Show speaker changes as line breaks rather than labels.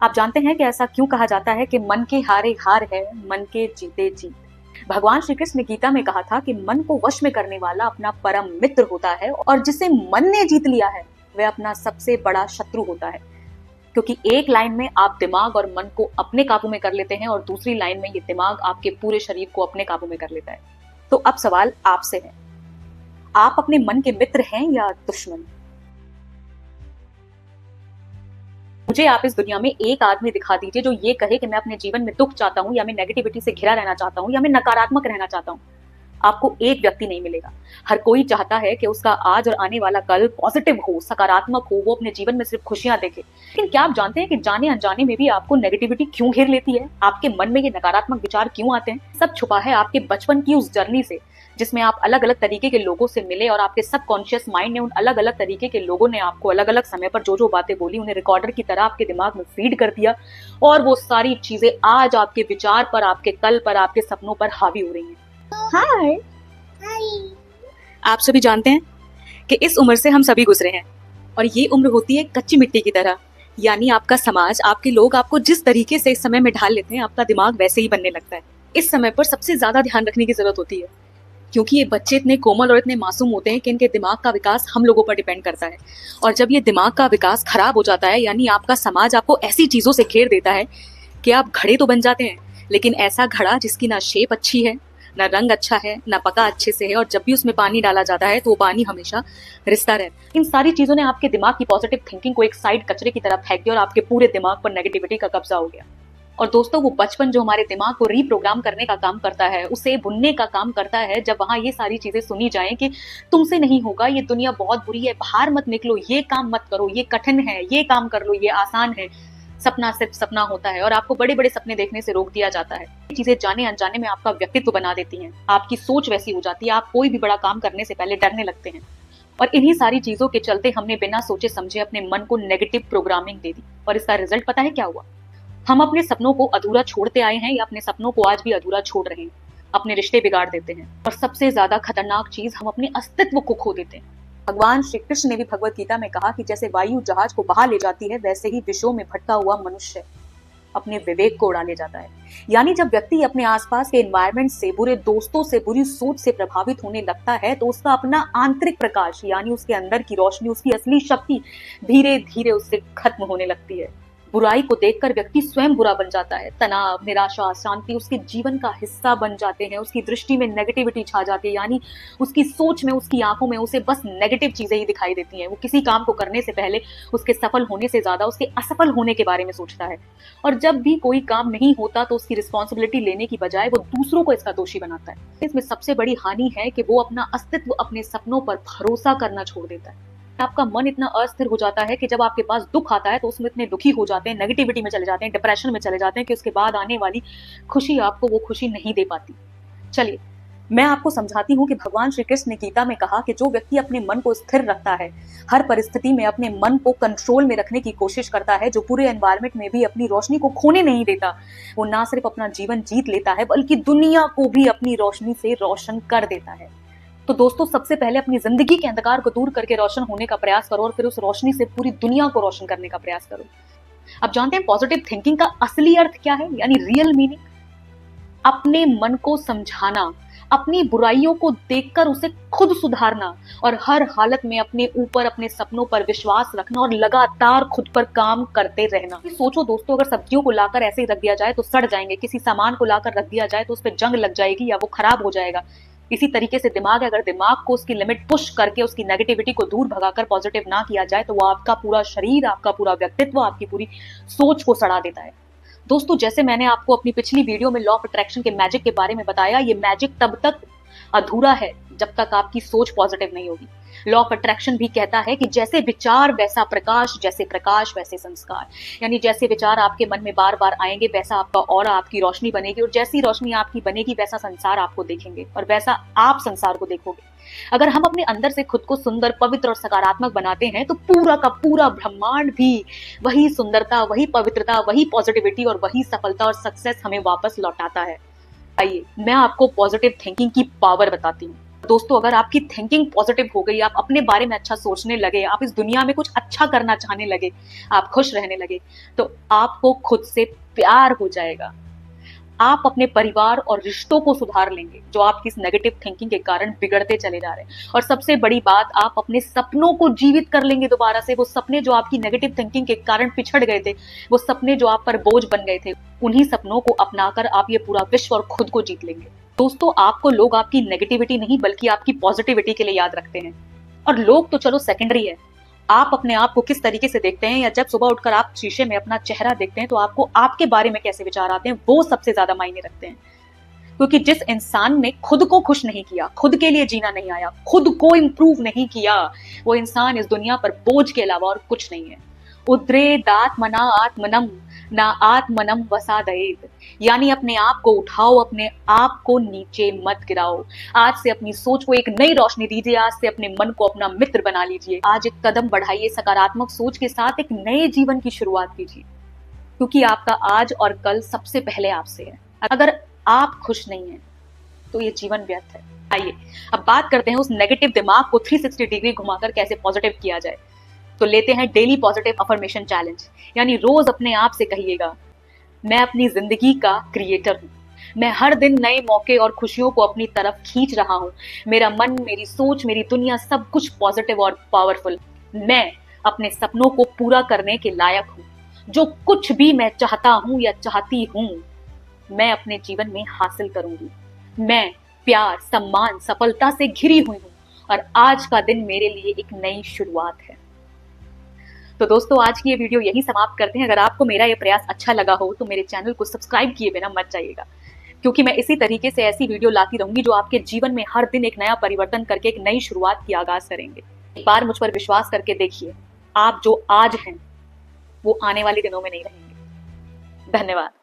आप जानते हैं कि ऐसा क्यों कहा जाता है कि मन के हारे हार है, मन के जीते जीत। भगवान श्री कृष्ण ने गीता में कहा था कि मन को वश में करने वाला अपना परम मित्र होता है और जिसे मन ने जीत लिया है वह अपना सबसे बड़ा शत्रु होता है। क्योंकि एक लाइन में आप दिमाग और मन को अपने काबू में कर लेते हैं और दूसरी लाइन में ये दिमाग आपके पूरे शरीर को अपने काबू में कर लेता है। तो अब सवाल आपसे है, आप अपने मन के मित्र हैं या दुश्मन? मुझे आप इस दुनिया में एक आदमी दिखा दीजिए जो ये कहे कि मैं अपने जीवन में दुख चाहता हूँ या मैं नेगेटिविटी से घिरा रहना चाहता हूँ या मैं नकारात्मक रहना चाहता हूँ। आपको एक व्यक्ति नहीं मिलेगा। हर कोई चाहता है कि उसका आज और आने वाला कल पॉजिटिव हो, सकारात्मक हो, वो अपने जीवन में सिर्फ खुशियां देखे। लेकिन क्या आप जानते हैं कि जाने अनजाने में भी आपको नेगेटिविटी क्यों घेर लेती है? आपके मन में ये नकारात्मक विचार क्यों आते हैं? सब छुपा है आपके बचपन की उस जर्नी से, जिसमें आप अलग अलग तरीके के लोगों से मिले और आपके सबकॉन्शियस माइंड ने उन अलग अलग तरीके के लोगों ने आपको अलग अलग समय पर जो जो बातें बोली उन्हें रिकॉर्डर की तरह आपके दिमाग में फीड कर दिया और वो सारी चीजें आज आपके विचार पर, आपके कल पर, आपके सपनों पर हावी हो रही हैं। हाय, आप सभी जानते हैं कि इस उम्र से हम सभी गुजरे हैं और ये उम्र होती है कच्ची मिट्टी की तरह। यानी आपका समाज, आपके लोग आपको जिस तरीके से इस समय में ढाल लेते हैं आपका दिमाग वैसे ही बनने लगता है। इस समय पर सबसे ज्यादा ध्यान रखने की जरूरत होती है क्योंकि ये बच्चे इतने कोमल और इतने मासूम होते हैं कि इनके दिमाग का विकास हम लोगों पर डिपेंड करता है। और जब ये दिमाग का विकास खराब हो जाता है, यानी आपका समाज आपको ऐसी चीजों से घेर देता है कि आप घड़े तो बन जाते हैं, लेकिन ऐसा घड़ा जिसकी ना शेप अच्छी है, ना रंग अच्छा है, ना पका अच्छे से है, और जब भी उसमें पानी डाला जाता है तो वो पानी हमेशा रिसता रहता है। इन सारी चीजों ने आपके दिमाग की पॉजिटिव थिंकिंग को एक साइड कचरे की तरफ फेंक दिया और आपके पूरे दिमाग पर नेगेटिविटी का कब्जा हो गया। और दोस्तों, वो बचपन जो हमारे दिमाग को रीप्रोग्राम करने का काम करता है, उसे भुनने का काम करता है, जब वहां ये सारी चीजें सुनी जाएं कि तुमसे नहीं होगा, ये दुनिया बहुत बुरी है, बाहर मत निकलो, ये काम मत करो, ये कठिन है, ये काम कर लो, ये आसान है, सपना सिर्फ सपना होता है और आपको बड़े बड़े सपने देखने से रोक दिया जाता है। ये चीजें जाने अनजाने में आपका व्यक्तित्व बना देती हैं, आपकी सोच वैसी हो जाती है, आप कोई भी बड़ा काम करने से पहले डरने लगते हैं। और इन्हीं सारी चीजों के चलते हमने बिना सोचे समझे अपने मन को नेगेटिव प्रोग्रामिंग दे दी और इसका रिजल्ट पता है क्या हुआ? हम अपने सपनों को अधूरा छोड़ते आए हैं या अपने सपनों को आज भी अधूरा छोड़ रहे हैं। अपने रिश्ते बिगाड़ देते हैं और सबसे ज्यादा खतरनाक चीज, हम अपने अस्तित्व को खो देते हैं। भगवान श्री कृष्ण ने भी भगवत गीता में कहा कि जैसे वायु जहाज को बहा ले जाती है, वैसे ही विषयों में भटका हुआ मनुष्य अपने विवेक को उड़ा ले जाता है। यानी जब व्यक्ति अपने आसपास के एनवायरनमेंट से, बुरे दोस्तों से, बुरी सोच से प्रभावित होने लगता है तो उसका अपना आंतरिक प्रकाश, यानी उसके अंदर की रोशनी, उसकी असली शक्ति धीरे धीरे उससे खत्म होने लगती है। बुराई को देखकर व्यक्ति स्वयं बुरा बन जाता है। तनाव, निराशा, अशांति उसके जीवन का हिस्सा बन जाते हैं। उसकी दृष्टि में नेगेटिविटी छा जाती है, यानी उसकी सोच में, उसकी आंखों में उसे बस नेगेटिव चीजें ही दिखाई देती हैं। वो किसी काम को करने से पहले उसके सफल होने से ज्यादा उसके असफल होने के बारे में सोचता है और जब भी कोई काम नहीं होता तो उसकी रिस्पॉन्सिबिलिटी लेने की बजाय वो दूसरों को इसका दोषी बनाता है। इसमें सबसे बड़ी हानि है कि वो अपना अस्तित्व, अपने सपनों पर भरोसा करना छोड़ देता है। आपका मन इतना अस्थिर हो जाता है कि जब आपके पास दुख आता है तो उसमें इतने दुखी हो जाते हैं, नेगेटिविटी में चले जाते हैं, डिप्रेशन में चले जाते हैं कि उसके बाद आने वाली खुशी आपको वो खुशी नहीं दे पाती। चलिए, मैं आपको समझाती हूँ कि भगवान श्री कृष्ण ने गीता में कहा कि जो व्यक्ति अपने मन को स्थिर रखता है, हर परिस्थिति में अपने मन को कंट्रोल में रखने की कोशिश करता है, जो पूरे एनवायरनमेंट में भी अपनी रोशनी को खोने नहीं देता, वो ना सिर्फ अपना जीवन जीत लेता है बल्कि दुनिया को भी अपनी रोशनी से रोशन कर देता है। तो दोस्तों, सबसे पहले अपनी जिंदगी के अंधकार को दूर करके रोशन होने का प्रयास करो और फिर उस रोशनी से पूरी दुनिया को रोशन करने का प्रयास करो। अब जानते हैं पॉजिटिव थिंकिंग का असली अर्थ क्या है, यानी रियल मीनिंग? अपने मन को समझाना, अपनी बुराइयों को देखकर उसे खुद सुधारना और हर हालत में अपने ऊपर, अपने सपनों पर विश्वास रखना और लगातार खुद पर काम करते रहना। सोचो दोस्तों, अगर सब्जियों को लाकर ऐसे ही रख दिया जाए तो सड़ जाएंगे, किसी सामान को लाकर रख दिया जाए तो उस पर जंग लग जाएगी या वो खराब हो जाएगा। इसी तरीके से दिमाग है, अगर दिमाग को उसकी लिमिट पुश करके उसकी नेगेटिविटी को दूर भगाकर पॉजिटिव ना किया जाए तो वो आपका पूरा शरीर, आपका पूरा व्यक्तित्व, आपकी पूरी सोच को सड़ा देता है। दोस्तों, जैसे मैंने आपको अपनी पिछली वीडियो में लॉ ऑफ अट्रैक्शन के मैजिक के बारे में बताया, ये मैजिक तब तक अधूरा है जब तक आपकी सोच पॉजिटिव नहीं होगी। लॉ ऑफ अट्रैक्शन भी कहता है कि जैसे विचार वैसा प्रकाश, जैसे प्रकाश वैसे संस्कार। यानी जैसे विचार आपके मन में बार बार आएंगे वैसा आपका ऑरा, आपकी रोशनी बनेगी और जैसी रोशनी आपकी बनेगी वैसा संसार आपको देखेंगे और वैसा आप संसार को देखोगे। अगर हम अपने अंदर से खुद को सुंदर, पवित्र और सकारात्मक बनाते हैं तो पूरा का पूरा ब्रह्मांड भी वही सुंदरता, वही पवित्रता, वही पॉजिटिविटी और वही सफलता और सक्सेस हमें वापस लौटाता है। आइए, मैं आपको पॉजिटिव थिंकिंग की पावर बताती हूँ। दोस्तों अगर आपकी थिंकिंग पॉजिटिव हो गई, आप अपने बारे में अच्छा सोचने लगे, आप इस दुनिया में कुछ अच्छा करना चाहने लगे, आप खुश रहने लगे, तो आपको खुद से प्यार हो जाएगा। आप अपने परिवार और रिश्तों को सुधार लेंगे जो आपकी इस नेगेटिव थिंकिंग के कारण बिगड़ते चले जा रहे हैं। और सबसे बड़ी बात, आप अपने सपनों को जीवित कर लेंगे दोबारा से। वो सपने जो आपकी नेगेटिव थिंकिंग के कारण पिछड़ गए थे, वो सपने जो आप पर बोझ बन गए थे, उन्हीं सपनों को अपनाकर आप ये पूरा विश्व और खुद को जीत लेंगे। दोस्तों आपको लोग आपकी नेगेटिविटी नहीं बल्कि आपकी पॉजिटिविटी के लिए याद रखते हैं। और लोग तो चलो सेकेंडरी है, आप अपने आप को किस तरीके से देखते हैं, या जब सुबह उठकर आप शीशे में अपना चेहरा देखते हैं तो आपको आपके बारे में कैसे विचार आते हैं, वो सबसे ज्यादा मायने रखते हैं। क्योंकि जिस इंसान ने खुद को खुश नहीं किया, खुद के लिए जीना नहीं आया, खुद को इंप्रूव नहीं किया, वो इंसान इस दुनिया पर बोझ के अलावा और कुछ नहीं है। उद्रेदात्मना आत्मनम ना आत्मनम वसादयेत, यानी अपने आप को उठाओ, अपने आप को नीचे मत गिराओ। आज से अपनी सोच को एक नई रोशनी दीजिए, आज से अपने मन को अपना मित्र बना लीजिए। आज एक कदम बढ़ाइए, सकारात्मक सोच के साथ एक नए जीवन की शुरुआत कीजिए, क्योंकि आपका आज और कल सबसे पहले आपसे है। अगर आप खुश नहीं हैं तो ये जीवन व्यर्थ है। आइए अब बात करते हैं उस नेगेटिव दिमाग को 360 डिग्री घुमाकर कैसे पॉजिटिव किया जाए। तो लेते हैं डेली पॉजिटिव अफर्मेशन चैलेंज। यानी रोज अपने आप से कहिएगा, मैं अपनी जिंदगी का क्रिएटर हूँ, मैं हर दिन नए मौके और खुशियों को अपनी तरफ खींच रहा हूँ, मेरा मन, मेरी सोच, मेरी दुनिया सब कुछ पॉजिटिव और पावरफुल। मैं अपने सपनों को पूरा करने के लायक हूँ। जो कुछ भी मैं चाहता हूँ या चाहती हूँ, मैं अपने जीवन में हासिल करूंगी। मैं प्यार, सम्मान, सफलता से घिरी हुई हूँ और आज का दिन मेरे लिए एक नई शुरुआत है। तो दोस्तों आज की ये वीडियो यही समाप्त करते हैं। अगर आपको मेरा ये प्रयास अच्छा लगा हो तो मेरे चैनल को सब्सक्राइब किए बिना मत जाइएगा, क्योंकि मैं इसी तरीके से ऐसी वीडियो लाती रहूंगी जो आपके जीवन में हर दिन एक नया परिवर्तन करके एक नई शुरुआत की आगाज करेंगे। एक बार मुझ पर विश्वास करके देखिए, आप जो आज हैं वो आने वाले दिनों में नहीं रहेंगे। धन्यवाद।